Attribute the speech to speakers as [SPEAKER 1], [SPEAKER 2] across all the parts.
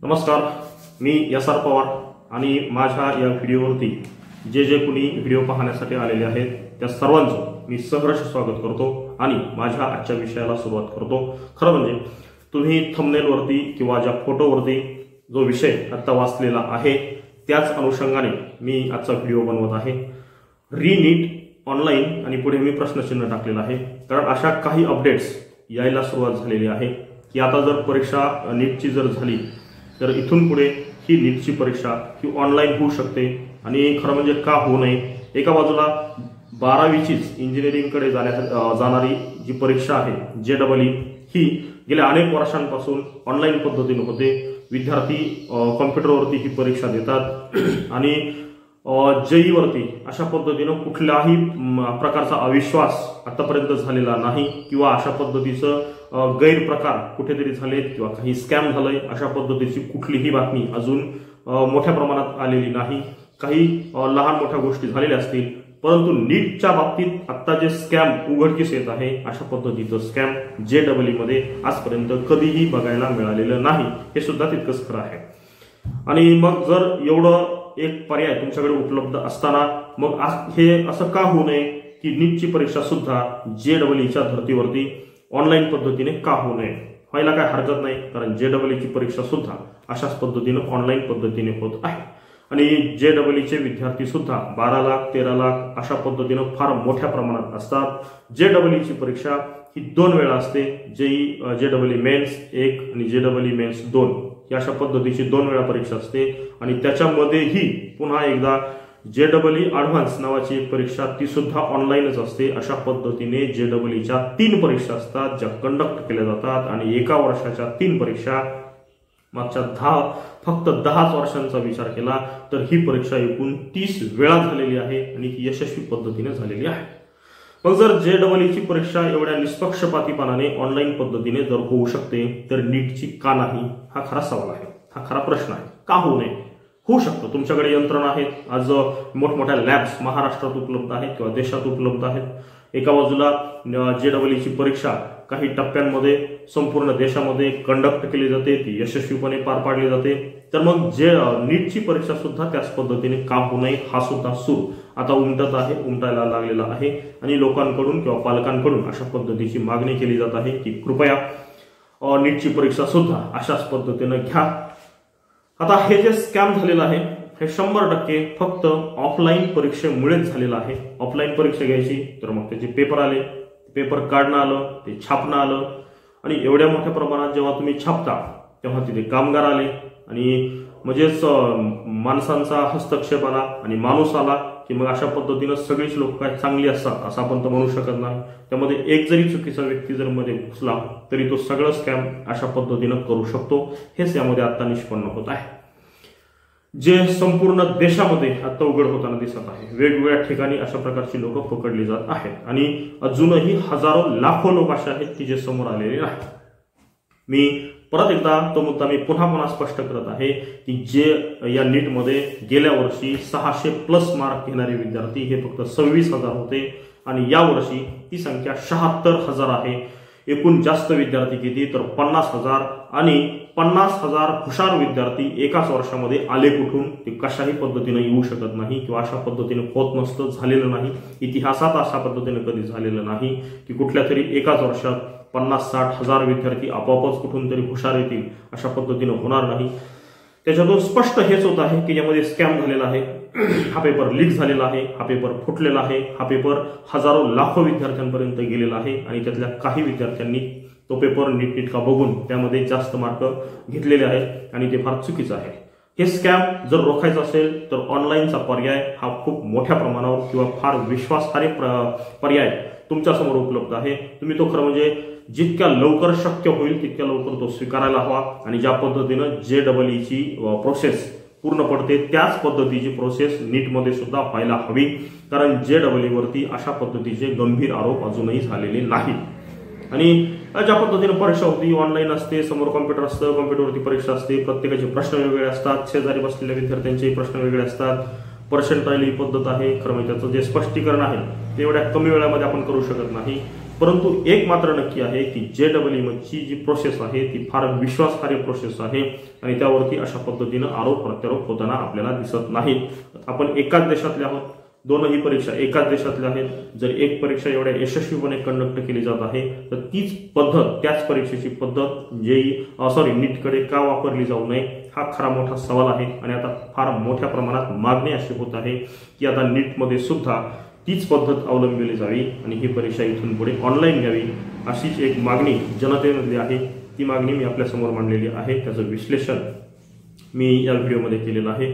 [SPEAKER 1] नमस्कार, मी एस.आर. पवार आणि माझ्या या व्हिडिओवरती जे कुणी व्हिडिओ पाहण्यासाठी आलेले आहेत त्या सर्वांचं मी सहर्ष स्वागत करतो आणि माझ्या आजच्या विषयाला सुरुवात करतो। खरं म्हणजे तुम्ही थंबनेलवरती किंवा ज्या फोटोवरती जो विषय आता वाचलेला आहे त्याच अनुषंगाने मी आजचा व्हिडिओ बनवत आहे। रीनीट ऑनलाईन आणि पुढे मी प्रश्नचिन्ह टाकलेलं आहे, कारण अशा काही अपडेट्स यायला सुरुवात झालेली आहे की आता जर परीक्षा नीटची जर झाली तर इथून पुढे ही नीटची परीक्षा ही ऑनलाईन होऊ शकते। आणि खरं म्हणजे का होऊ नये, एका बाजूला 12वीचीच इंजिनिअरिंगकडे जाणारी जी परीक्षा आहे JEE ही गेल्या अनेक वर्षांपासून ऑनलाईन पद्धतीने होते। विद्यार्थी कॉम्प्युटरवरती ही परीक्षा देतात आणि JEE वरती अशा पद्धतीने कुठल्याही प्रकारचा अविश्वास आतापर्यंत झालेला नाही किंवा अशा पद्धतीचं गैरप्रकार कुठेतरी झालेत किंवा काही स्कॅम झालंय अशा पद्धतीची कुठलीही बातमी अजून मोठ्या प्रमाणात आलेली नाही। काही लहान मोठ्या गोष्टी झालेल्या असतील, परंतु नीटच्या बाबतीत आता जे स्कॅम उघडकीस येत आहे अशा पद्धतीचं स्कॅम JEE मध्ये आजपर्यंत कधीही बघायला मिळालेलं नाही, हे सुद्धा तितकंच खरं आहे। आणि मग जर एवढं एक पर्याय तुमच्याकडे उपलब्ध असताना मग हे असं का होऊ नये की नीटची परीक्षा सुद्धा JEEच्या धर्तीवरती ऑनलाईन पद्धतीने का होऊ नये, व्हायला काय हरकत नाही, कारण JEEची परीक्षा सुद्धा अशाच पद्धतीने ऑनलाईन पद्धतीने होत आहे। आणि JEEचे विद्यार्थी सुद्धा 12 लाख 13 लाख अशा पद्धतीने फार मोठ्या प्रमाणात असतात। JEEची परीक्षा ही 2 वेळा असते, JEE मेन्स 1 आणि JEE मेन्स 2 ही अशा पद्धतीची 2 वेळा परीक्षा असते। आणि त्याच्यामध्येही पुन्हा एकदा JEE ॲडव्हान्स नावाची एक परीक्षा ती सुद्धा ऑनलाईनच असते। अशा पद्धतीने JEEच्या 3 परीक्षा असतात ज्या कंडक्ट केल्या जातात आणि एका वर्षाच्या 3 परीक्षा। मागच्या फक्त 10 वर्षांचा विचार केला तर ही परीक्षा एकूण 30 वेळा झालेली आहे आणि ती यशस्वी पद्धतीने झालेली आहे। मग जर JEEची परीक्षा एवढ्या निष्पक्षपातीपणाने ऑनलाईन पद्धतीने जर होऊ शकते तर नीटची का नाही, हा खरा सवाल आहे, हा खरा प्रश्न आहे। का होऊ नये? होऊ शकतो, तुमच्याकडे यंत्रणा आहेत, आज मोठमोठ्या लॅब्स महाराष्ट्रात उपलब्ध आहेत किंवा देशात उपलब्ध आहेत। एका बाजूला JEEची परीक्षा काही टप्प्यांमध्ये संपूर्ण देशामध्ये कंडक्ट केली जाते, ती यशस्वीपणे पार पाडली जाते। तर मग नीटची परीक्षा सुद्धा त्याच पद्धतीने का होऊ नये हा सुद्धा सूर आता उमटायला लागलेला आहे आणि लोकांकडून किंवा पालकांकडून अशा पद्धतीची मागणी केली जात आहे की कृपया नीटची परीक्षा सुद्धा अशाच पद्धतीने घ्या। आता हे जे स्कॅम झालेलं आहे हे 100% फक्त ऑफलाईन परीक्षेमुळेच झालेलं आहे। ऑफलाईन परीक्षा घ्यायची तर मग त्याचे पेपर आले, पेपर काढणं आलं, ते छापणं आलं आणि एवढ्या मोठ्या प्रमाणात जेव्हा तुम्ही छापता तेव्हा तिथे कामगार आले आणि म्हणजेच माणसांचा हस्तक्षेप आला आणि माणूस आला की मग अशा पद्धतीनं सगळीच लोक काय चांगली असतात असं आपण तर म्हणू शकत नाही। त्यामध्ये एक जरी चुकीचा व्यक्ती जर मध्ये घुसला तरी तो सगळं स्कॅम अशा पद्धतीनं करू शकतो, हेच यामध्ये आता निष्पन्न होत आहे, जे संपूर्ण देशामध्ये आता उघड होताना दिसत आहे। वेगवेगळ्या ठिकाणी अशा प्रकारची लोक पकडली जात आहेत आणि अजूनही हजारो लाखो लोक असे आहेत की जे समोर आलेले नाहीत। मी परत एकदा तो मुद्दा मी पुन्हा स्पष्ट करत आहे की जे या नीटमध्ये गेल्या वर्षी 600+ मार्क घेणारे विद्यार्थी हे फक्त 26,000 होते आणि या वर्षी ती संख्या 76,000 आहे। एकूण जास्त विद्यार्थी किती तर 50,000 आणि 50,000 हुशार विद्यार्थी एकाच वर्षामध्ये आले कुठून, ते कशाही पद्धतीने येऊ शकत नाही किंवा अशा पद्धतीने होत नसतं, झालेलं नाही। इतिहासात अशा पद्धतीने कधी झालेलं नाही की कुठल्या तरी एकाच वर्षात 50-60 हजार विद्यार्थी आपोआपच कुठून तरी हुशार येतील, अशा पद्धतीने होणार नाही। त्याच्यातून स्पष्ट हेच होत आहे की यामध्ये स्कॅम झालेला आहे, हा पेपर लीक झालेला आहे, हा पेपर फुटलेला आहे, हा पेपर हजारो लाखो विद्यार्थ्यांपर्यंत गेलेला आहे आणि त्यातल्या काही विद्यार्थ्यांनी तो पेपर नीटनेटका बघून त्यामध्ये जास्त मार्क घेतलेले आहेत आणि ते फार चुकीचं आहे। हे स्कॅम जर रोखायचं असेल तर ऑनलाईनचा पर्याय हा खूप मोठ्या प्रमाणावर किंवा फार विश्वासार्ह पर्याय तुमच्यासमोर उपलब्ध आहे। तुम्ही तो खरं म्हणजे जितक्या लवकर शक्य होईल तितक्या लवकर तो स्वीकारायला हवा आणि ज्या पद्धतीनं JEEची प्रोसेस पूर्ण पडते त्याच पद्धतीची प्रोसेस नीटमध्ये सुद्धा व्हायला हवी, कारण JEE वरती अशा पद्धतीचे गंभीर आरोप अजूनही झालेले नाहीत। आणि ज्या पद्धतीने परीक्षा होती ऑनलाईन असते, समोर कॉम्प्युटर असतं, कॉम्प्युटरवरती परीक्षा असते, प्रत्येकाचे प्रश्न वेगवेगळे असतात, शेजारी बसलेल्या विद्यार्थ्यांचे प्रश्न वेगळे असतात, पर्सेंटाइल ही पद्धत आहे। खरं म्हणजे त्याचं जे स्पष्टीकरण आहे ते एवढ्या कमी वेळामध्ये आपण करू शकत नाही, परंतु एक मात्र नक्की आहे की JEE ची जी प्रोसेस आहे ती फार विश्वासार्ह प्रोसेस आहे आणि त्यावरती अशा पद्धतीनं आरोप प्रत्यारोप होताना आपल्याला दिसत नाही। आपण एकाच देशातले आहोत, दोनही परीक्षा एकाच देशातल्या आहेत। जर एक परीक्षा एवढ्या यशस्वीपणे कंडक्ट केली जात आहे तर तीच पद्धत, त्याच परीक्षेची पद्धत नीटकडे का वापरली जाऊ नये हा खरा मोठा सवाल आहे। आणि आता फार मोठ्या प्रमाणात मागणी अशी होत आहे की आता नीटमध्ये सुद्धा तीच पद्धत अवलंबली जावी आणि ही परीक्षा इथून पुढे ऑनलाईन घ्यावी, अशीच एक मागणी जनतेमधली आहे। ती मागणी मी आपल्यासमोर मांडलेली आहे, त्याचं विश्लेषण मी या व्हिडिओमध्ये केलेलं आहे।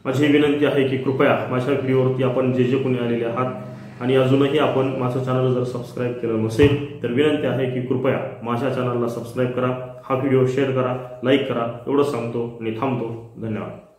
[SPEAKER 1] माझी विनंती आहे की कृपया माझ्या व्हिडिओवरती आपण जे कोणी आलेले आहात आणि अजूनही आपण माझं चॅनल जर सबस्क्राईब केलं नसेल तर विनंती आहे की कृपया माझ्या चॅनलला सबस्क्राईब करा, हा व्हिडिओ शेअर करा, लाईक करा, एवढं सांगतो आणि थांबतो। धन्यवाद।